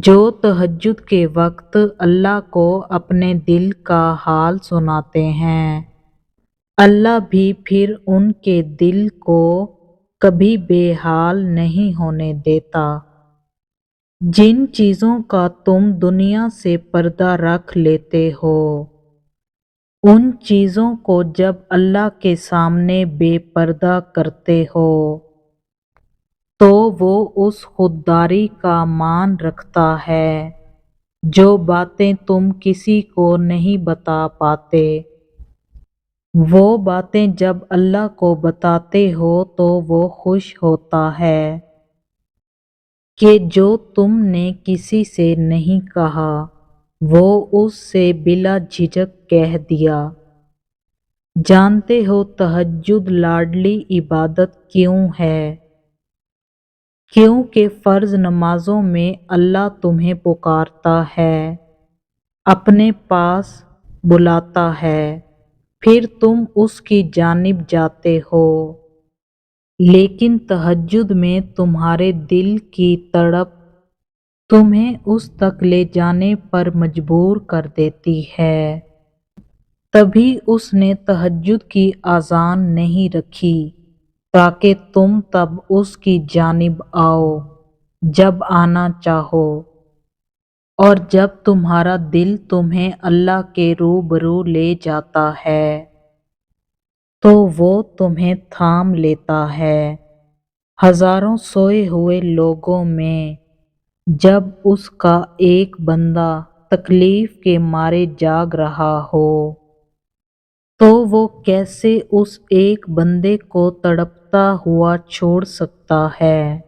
جو تہجد کے وقت اللہ کو اپنے دل کا حال سناتے ہیں، اللہ بھی پھر ان کے دل کو کبھی بے حال نہیں ہونے دیتا۔ جن چیزوں کا تم دنیا سے پردہ رکھ لیتے ہو، ان چیزوں کو جب اللہ کے سامنے بے پردہ کرتے ہو تو وہ اس خودداری کا مان رکھتا ہے جو باتیں تم کسی کو نہیں بتا پاتے۔ وہ باتیں جب اللہ کو بتاتے ہو تو وہ خوش ہوتا ہے کہ جو تم نے کسی سے نہیں کہا وہ اس سے بلا جھجک کہہ دیا۔ جانتے ہو تہجد لاڈلی عبادت کیوں ہے؟ کیونکہ فرض نمازوں میں اللہ تمہیں پکارتا ہے، اپنے پاس بلاتا ہے، پھر تم اس کی جانب جاتے ہو، لیکن تہجد میں تمہارے دل کی تڑپ تمہیں اس تک لے جانے پر مجبور کر دیتی ہے۔ تبھی اس نے تہجد کی اذان نہیں رکھی تاکہ تم تب اس کی جانب آؤ جب آنا چاہو، اور جب تمہارا دل تمہیں اللہ کے روبرو لے جاتا ہے تو وہ تمہیں تھام لیتا ہے۔ ہزاروں سوئے ہوئے لوگوں میں جب اس کا ایک بندہ تکلیف کے مارے جاگ رہا ہو تو وہ کیسے اس ایک بندے کو تڑپتا ہوا چھوڑ سکتا ہے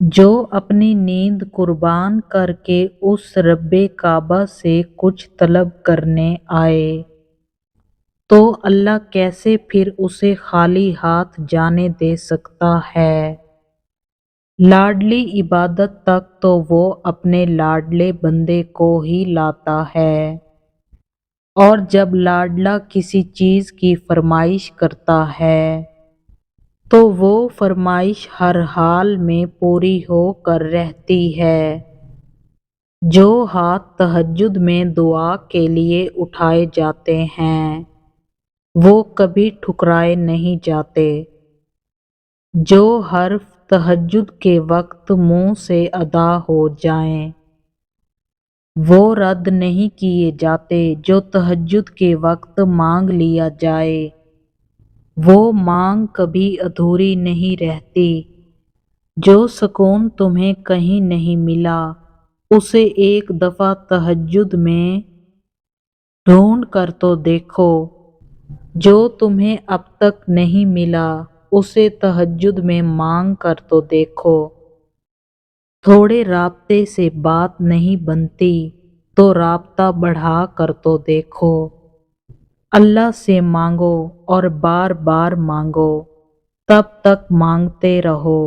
جو اپنی نیند قربان کر کے اس رب کعبہ سے کچھ طلب کرنے آئے، تو اللہ کیسے پھر اسے خالی ہاتھ جانے دے سکتا ہے؟ لاڈلی عبادت تک تو وہ اپنے لاڈلے بندے کو ہی لاتا ہے، اور جب لاڈلا کسی چیز کی فرمائش کرتا ہے تو وہ فرمائش ہر حال میں پوری ہو کر رہتی ہے۔ جو ہاتھ تہجد میں دعا کے لیے اٹھائے جاتے ہیں وہ کبھی ٹھکرائے نہیں جاتے۔ جو حرف تہجد کے وقت منہ سے ادا ہو جائیں وہ رد نہیں کیے جاتے۔ جو تہجد کے وقت مانگ لیا جائے وہ مانگ کبھی ادھوری نہیں رہتی۔ جو سکون تمہیں کہیں نہیں ملا اسے ایک دفعہ تہجد میں ڈھونڈ کر تو دیکھو، جو تمہیں اب تک نہیں ملا اسے تہجد میں مانگ کر تو دیکھو۔ تھوڑے رابطے سے بات نہیں بنتی تو رابطہ بڑھا کر تو دیکھو۔ اللہ سے مانگو اور بار بار مانگو، تب تک مانگتے رہو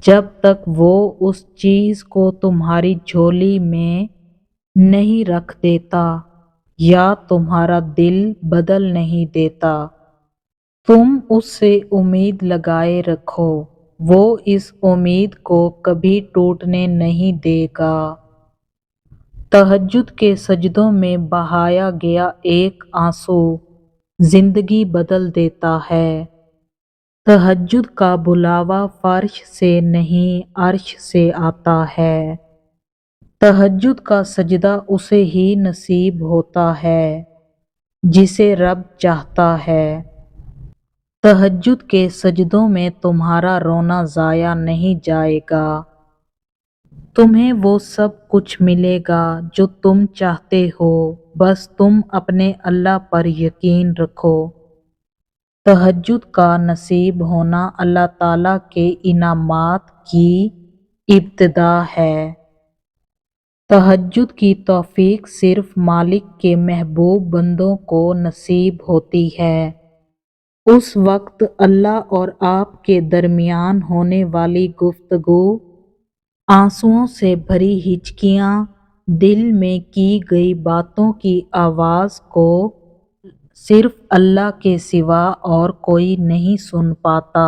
جب تک وہ اس چیز کو تمہاری جھولی میں نہیں رکھ دیتا یا تمہارا دل بدل نہیں دیتا۔ تم اس سے امید لگائے رکھو، وہ اس امید کو کبھی ٹوٹنے نہیں دے گا۔ تہجد کے سجدوں میں بہایا گیا ایک آنسو زندگی بدل دیتا ہے۔ تہجد کا بلاوا فرش سے نہیں عرش سے آتا ہے۔ تہجد کا سجدہ اسے ہی نصیب ہوتا ہے جسے رب چاہتا ہے۔ تہجد کے سجدوں میں تمہارا رونا ضائع نہیں جائے گا، تمہیں وہ سب کچھ ملے گا جو تم چاہتے ہو، بس تم اپنے اللہ پر یقین رکھو۔ تہجد کا نصیب ہونا اللہ تعالیٰ کے انعامات کی ابتدا ہے۔ تہجد کی توفیق صرف مالک کے محبوب بندوں کو نصیب ہوتی ہے۔ اس وقت اللہ اور آپ کے درمیان ہونے والی گفتگو، آنسوؤں سے بھری ہچکیاں، دل میں کی گئی باتوں کی آواز کو صرف اللہ کے سوا اور کوئی نہیں سن پاتا۔